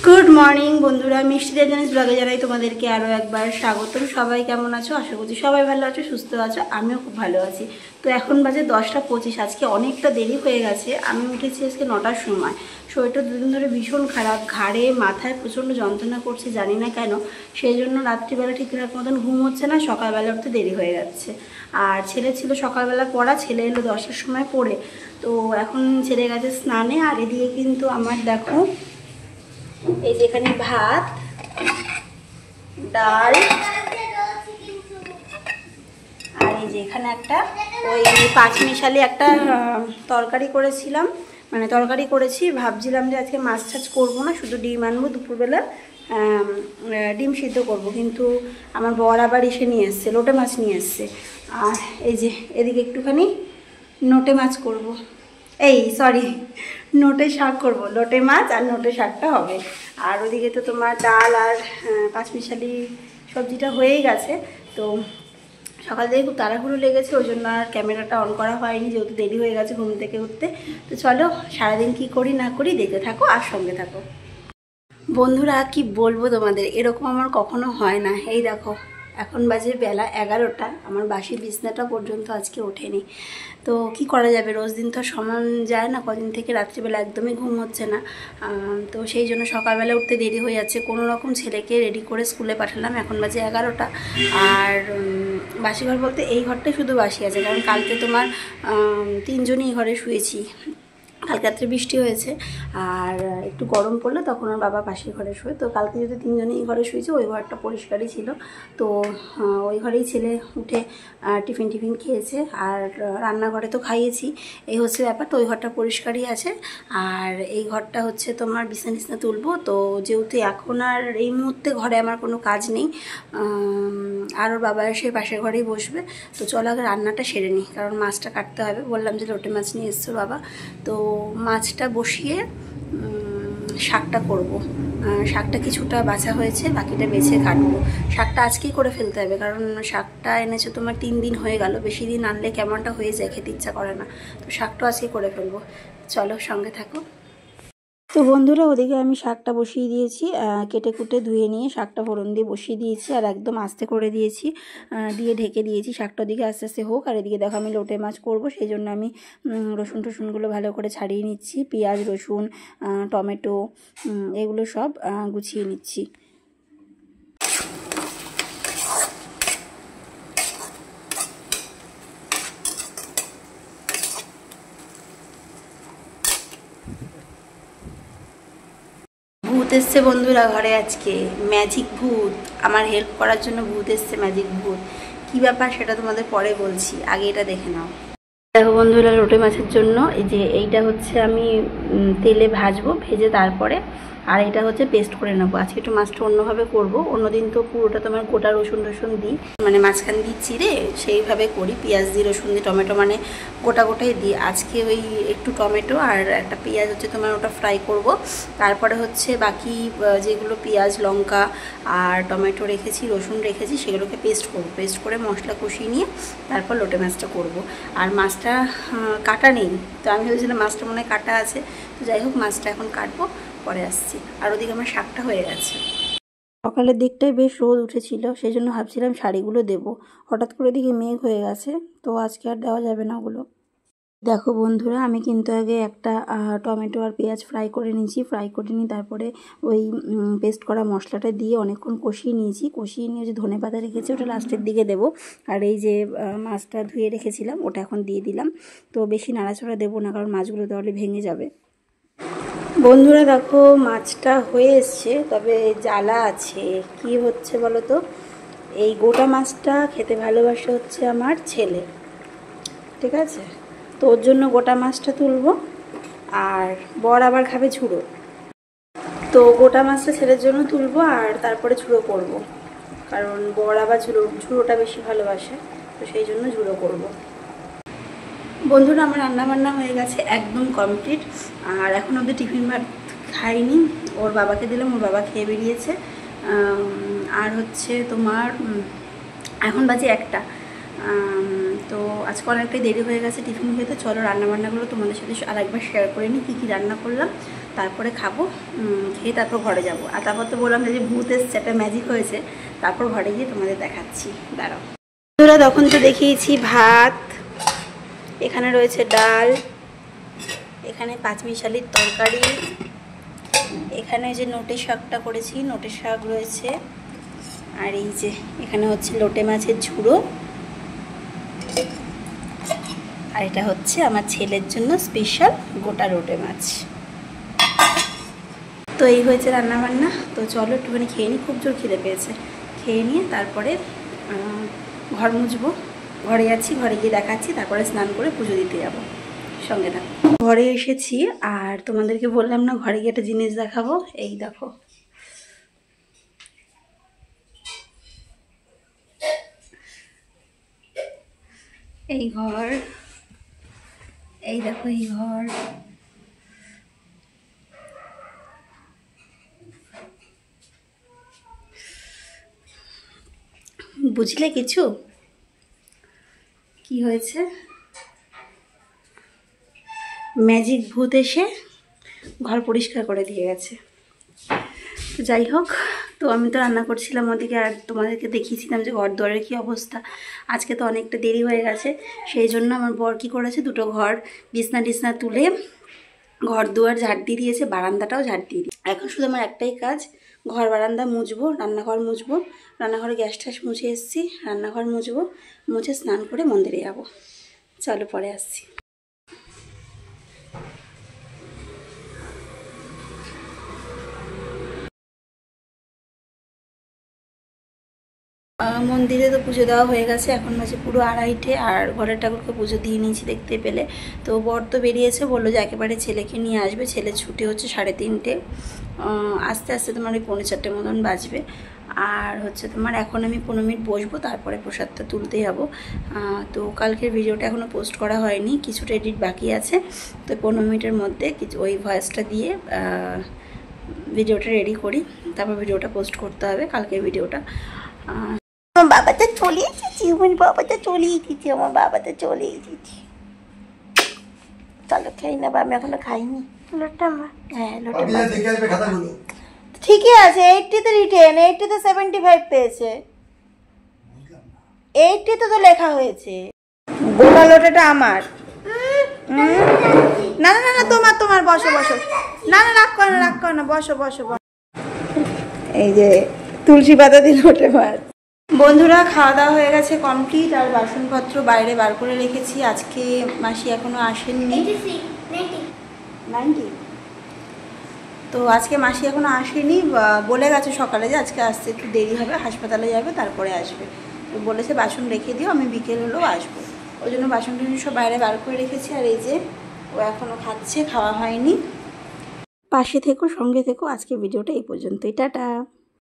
Good morning বন্ধুরা, মিষ্টিদের জানিস ব্লগে জানাই তোমাদেরকে আরও একবার স্বাগতম। সবাই কেমন আছো? আশা করছি সবাই ভালো আছো, সুস্থ আছো। আমিও খুব ভালো আছি। তো এখন বাজে 10টা 25। আজকে অনেকটা দেরি হয়ে গেছে। আমি উঠেছি আজকে 9টার সময়। শরীরটা দুদিন ধরে ভীষণ খারাপ, ঘাড়ে মাথায় প্রচণ্ড যন্ত্রণা করছে, জানি না কেন। সেই জন্য রাত্রিবেলা ঠিকঠাক মতন ঘুম হচ্ছে না, সকালবেলা উঠতে দেরি হয়ে যাচ্ছে। আর ছেলে ছিল সকালবেলা পড়া, ছেলে এলো 10টার সময় পড়ে। তো এখন ছেলে গেছে স্নানে। আর এদিকে কিন্তু আমার দেখো, এই যে এখানে ভাত, ডাল, আর এই যে এখানে একটা ওই পাঁচমিশালি একটা তরকারি করেছিলাম, মানে তরকারি করেছি। ভাবছিলাম যে আজকে মাছ টাছ করবো না, শুধু ডিম আনবো দুপুরবেলা, ডিম সিদ্ধ করব। কিন্তু আমার বর আবার এসে নিয়ে এসছে, লোটে মাছ নিয়ে এসছে। আর এই যে এদিকে একটুখানি নোটে মাছ করব, সরি, নোটে শাক করব। লোটে মাছ আর নোটে শাকটা হবে। আর ওদিকে তো তোমার ডাল আর পাঁচমিশালি সবজিটা হয়েই গেছে। তো সকাল থেকে খুব তাড়াহুড়ো লেগেছে, ওই জন্য আর ক্যামেরাটা অন করা হয়নি, যেহেতু দেরি হয়ে গেছে ঘুম থেকে উঠতে। তো চলো সারাদিন কি করি না করি দেখতে থাকো আর সঙ্গে থাকো। বন্ধুরা কি বলবো তোমাদের, এরকম আমার কখনো হয় না। এই দেখো, এখন বাজে বেলা 11টা, আমার বাসি বিছনাটা পর্যন্ত আজকে ওঠেনি। তো কি করা যাবে, রোজ দিন তো সমান যায় না। কদিন থেকে রাত্রিবেলা একদমই ঘুম হচ্ছে না। তো সেই জন্য সকালবেলা উঠতে দেরি হয়ে যাচ্ছে। কোনো রকম ছেলেকে রেডি করে স্কুলে পাঠালাম, এখন বাজে 11টা। আর বাসি ঘর বলতে এই ঘরটাই শুধু বাসি আছে, কারণ কালকে তোমার 3জনই ঘরে শুয়েছি। কালকে রাত্রে বৃষ্টি হয়েছে আর একটু গরম পড়লো, তখন ওর বাবা পাশের ঘরে শুয়ে। তো কালকে যদি 3জনই ঘরে শুয়েছে, ওই ঘরটা পরিষ্কারই ছিল। তো ওই ঘরেই ছেলে উঠে টিফিন খেয়েছে। আর রান্নাঘরে তো খাইয়েছি, এই হচ্ছে ব্যাপার। তো ওই ঘরটা পরিষ্কারই আছে। আর এই ঘরটা হচ্ছে তোমার বিছানা তুলবো। তো যেহেতু এখন আর এই মুহূর্তে ঘরে আমার কোনো কাজ নেই, আর ওর বাবা এসে পাশের ঘরেই বসবে। তো চলো আগে রান্নাটা সেরে নিই, কারণ মাছটা কাটতে হবে। বললাম যে লোটে মাছ নিয়ে এসছো বাবা। তো মাছটা বসিয়ে শাকটা করব। শাকটা কিছুটা বাছা হয়েছে, বাকিটা বেছে কাটবো। শাকটা আজকেই করে ফেলতে হবে, কারণ শাকটা এনেছে তোমার 3 দিন হয়ে গেল। বেশি দিন আনলে কেমনটা হয়ে যায়, খেতে ইচ্ছা করে না। তো শাকটা আজকে করে ফেলবো, চলো সঙ্গে থাকো। তো বন্ধুরা, ওদিকে আমি শাকটা বসিয়ে দিয়েছি, কেটে কুটে ধুয়ে নিয়ে শাকটা ফোড়ন দিয়ে বসিয়ে দিয়েছি। আর একদম আস্তে করে দিয়েছি, দিয়ে ঢেকে দিয়েছি। শাকটা ওদিকে আস্তে আস্তে হোক। আর এদিকে দেখো আমি লোটে মাছ করব, সেই জন্য আমি রসুনগুলো ভালো করে ছাড়িয়ে নিচ্ছি। পেঁয়াজ, রসুন, টমেটো, এগুলো সব গুছিয়ে নিচ্ছি। ভূত এসছে বন্ধুরা ঘরে আজকে, ম্যাজিক ভূত। আমার হেল্প করার জন্য ভূত এসছে, ম্যাজিক ভূত। কি ব্যাপার সেটা তোমাদের পরে বলছি, আগে এটা দেখে নাও। দেখো বন্ধুরা, লোটে মাছের জন্য এই যে এইটা হচ্ছে আমি তেলে ভাজবো, ভেজে তারপরে আর এটা হচ্ছে পেস্ট করে নেবো। আজকে একটু মাছটা অন্যভাবে করব। অন্যদিন তো পুরোটা তোমার গোটা রসুন দিই, মানে মাঝখান দিয়ে চিড়ে সেইভাবে করি, পেঁয়াজ দিয়ে, রসুন দিয়ে, টমেটো মানে গোটাই দিই। আজকে ওই একটু টমেটো আর একটা পেঁয়াজ হচ্ছে তোমার ওটা ফ্রাই করব। তারপরে হচ্ছে বাকি যেগুলো পেঁয়াজ, লঙ্কা আর টমেটো রেখেছি, রসুন রেখেছি, সেগুলোকে পেস্ট করব। পেস্ট করে মশলা কষিয়ে নিয়ে তারপর লোটে মাছটা করব। আর মাছটা কাটা নেই, তো আমি ভেবেছিলাম মাছটা মনে হয় কাটা আছে। তো যাই হোক, মাছটা এখন কাটবো, পরে আসছি। আর ওদিকে আমার শাকটা হয়ে গেছে। সকালের দিকটায় বেশ রোদ উঠেছিল, সেই জন্য ভাবছিলাম শাড়িগুলো দেবো। হঠাৎ করে দিকে মেঘ হয়ে গেছে, তো আজকে আর দেওয়া যাবে না ওগুলো। দেখো বন্ধুরা, আমি কিন্তু আগে একটা টমেটো আর পেঁয়াজ ফ্রাই করে নিয়েছি। ফ্রাই করে নিয়ে তারপরে ওই পেস্ট করা মশলাটা দিয়ে অনেকক্ষণ কষিয়ে নিয়েছি। কষিয়ে নিয়ে যে ধনেপাতা রেখেছি ওটা লাস্টের দিকে দেবো। আর এই যে মাছটা ধুয়ে রেখেছিলাম ওটা এখন দিয়ে দিলাম। তো বেশি নাড়াচাড়া দেবো না, কারণ মাছগুলো তাহলে ভেঙে যাবে। বন্ধুরা দেখো, মাছটা হয়ে এসছে, তবে জ্বালা আছে। কি হচ্ছে বলো তো, এই গোটা মাছটা খেতে ভালোবাসে হচ্ছে আমার ছেলে, ঠিক আছে? তো ওর জন্য গোটা মাছটা তুলবো, আর বর আবার খাবে ঝুড়ো। তো গোটা মাছটা ছেলের জন্য তুলবো আর তারপরে ঝুড়ো করব, কারণ বর আবার ঝুড়োটা বেশি ভালোবাসে। তো সেই জন্য ঝুড়ো করব। বন্ধুরা, আমার রান্নাবান্না হয়ে গেছে, একদম কমপ্লিট। আর এখন অবধি টিফিন ভাত খাইনি, ওর বাবাকে দিলাম, ওর বাবা খেয়ে বেরিয়েছে। আর হচ্ছে তোমার এখন বাজে 1টা। তো আজকে অনেকটাই দেরি হয়ে গেছে টিফিন খেতে। চলো রান্নাবান্নাগুলো তোমাদের সাথে আরেকবার শেয়ার করে নিই, কী কী রান্না করলাম। তারপরে খাবো, খেয়ে তারপর ঘরে যাব। আর তারপর তো বললাম যে ভূত এসছে, একটা ম্যাজিক হয়েছে, তারপর ঘরে গিয়ে তোমাদের দেখাচ্ছি, দাঁড়াও। বন্ধুরা তখন তো দেখিয়েছি ভাত, এখানে রয়েছে ডাল, এখানে পাঁচমিশালির তরকারি, এখানে যে নোটে শাকটা করেছি নোটে শাক রয়েছে, আর এই যে এখানে হচ্ছে লোটে মাছের ঝুড়ো, আর এটা হচ্ছে আমার ছেলের জন্য স্পেশাল গোটা লোটে মাছ। তো এই হয়েছে রান্নাবান্না। তো চলো একটুখানি খেয়ে নিই, খুব জোর খিদে পেয়েছে, খেয়ে নিয়ে তারপরে ঘর মুছবো। ঘরে যাচ্ছি, ঘরে গিয়ে দেখাচ্ছি, তারপরে স্নান করে পুজো দিতে যাবো, সঙ্গে থাকো। ঘরে এসেছি আর তোমাদেরকে বললাম না ঘরে গিয়ে একটা জিনিস দেখাবো, এই দেখো। এই ঘর, এই দেখো এই ঘর, বুঝলে কিছু কি হয়েছে? ম্যাজিক ভূত এসে ঘর পরিষ্কার করে দিয়ে গেছে। তো যাই হোক, তো আমি তো রান্না করছিলাম ওদিকে, আর তোমাদেরকে দেখিয়েছিলাম যে ঘর দুয়ারের কী অবস্থা। আজকে তো অনেকটা দেরি হয়ে গেছে, সেই জন্য আমার বর কী করেছে, দুটো ঘর বিছনা টিছনা তুলে ঘর দুয়ার ঝাড় দিয়ে দিয়েছে, বারান্দাটাও ঝাড় দিয়ে দিয়েছে। এখন শুধু আমার একটাই কাজ, ঘর বারান্দা মুছবো, রান্নাঘর মুছবো, রান্নাঘরে গ্যাস ট্যাস মুছে এসেছি, রান্নাঘর মুছবো, মুছে স্নান করে মন্দিরে যাবো। চলো পরে আসছি। মন্দিরে তো পুজো দেওয়া হয়ে গেছে, এখন বাজে পুরো 2:30, আর ঘরের ঠাকুরকে পুজো দিয়ে নিয়েছি দেখতে পেলে। তো বর তো বেরিয়েছে, বললো যে একেবারে ছেলেকে নিয়ে আসবে, ছেলের ছুটি হচ্ছে 3:30, আস্তে আস্তে তোমার ওই 3:45 মতন বাজবে। আর হচ্ছে তোমার এখন আমি 15 মিনিট বসবো, তারপরে প্রসাদটা তুলতে যাবো। তো কালকের ভিডিওটা এখনও পোস্ট করা হয়নি, কিছুটা এডিট বাকি আছে। তো 15 মিনিটের মধ্যে কিছু ওই ভয়েসটা দিয়ে ভিডিওটা রেডি করি, তারপর ভিডিওটা পোস্ট করতে হবে, কালকের ভিডিওটা। আমার বাবাটা চলে এসেছি, আমার বাবাটা চলে এসেছি, আমার বাবাটা চলে এসেছি। চলো খেয়ে নেবো, আমি এখনো খাইনি। লোটা আমার, হ্যাঁ লোটা ঠিকই আছে। 80-তে রিটেন, 80-তে 75 পেয়েছে, 80-তে তো লেখা হয়েছে। গোটা লোটাটা আমার। না না না তোমার তোমার, বসো বসো, না না রাগ করো না, রাগ করো না, বসো বসো বসো। এই যে তুলসী পাতা দিয়ে লোটে মাছ। বন্ধুরা খাওয়া দাওয়া হয়ে গেছে কমপ্লিট, আর বাসনপত্র বাইরে বার করে রেখেছি। আজকে মাসি এখনো আসেননি, 90। তো আজকে মাসি এখনো আসেনি, বলে গেছে সকালে যে আজকে আসতে একটু দেরি হবে, হাসপাতালে যাবে তারপরে আসবে। তো বলেছে বাসন রেখে দিও, আমি বিকেল হলেও আসবো। ওই জন্য বাসন টাসন সব বাইরে বার করে রেখেছি। আর এই যে ও এখনো খাচ্ছে, খাওয়া হয়নি। পাশে থেকো, সঙ্গে থেকো। আজকে ভিডিওটা এই পর্যন্তই, টাটা।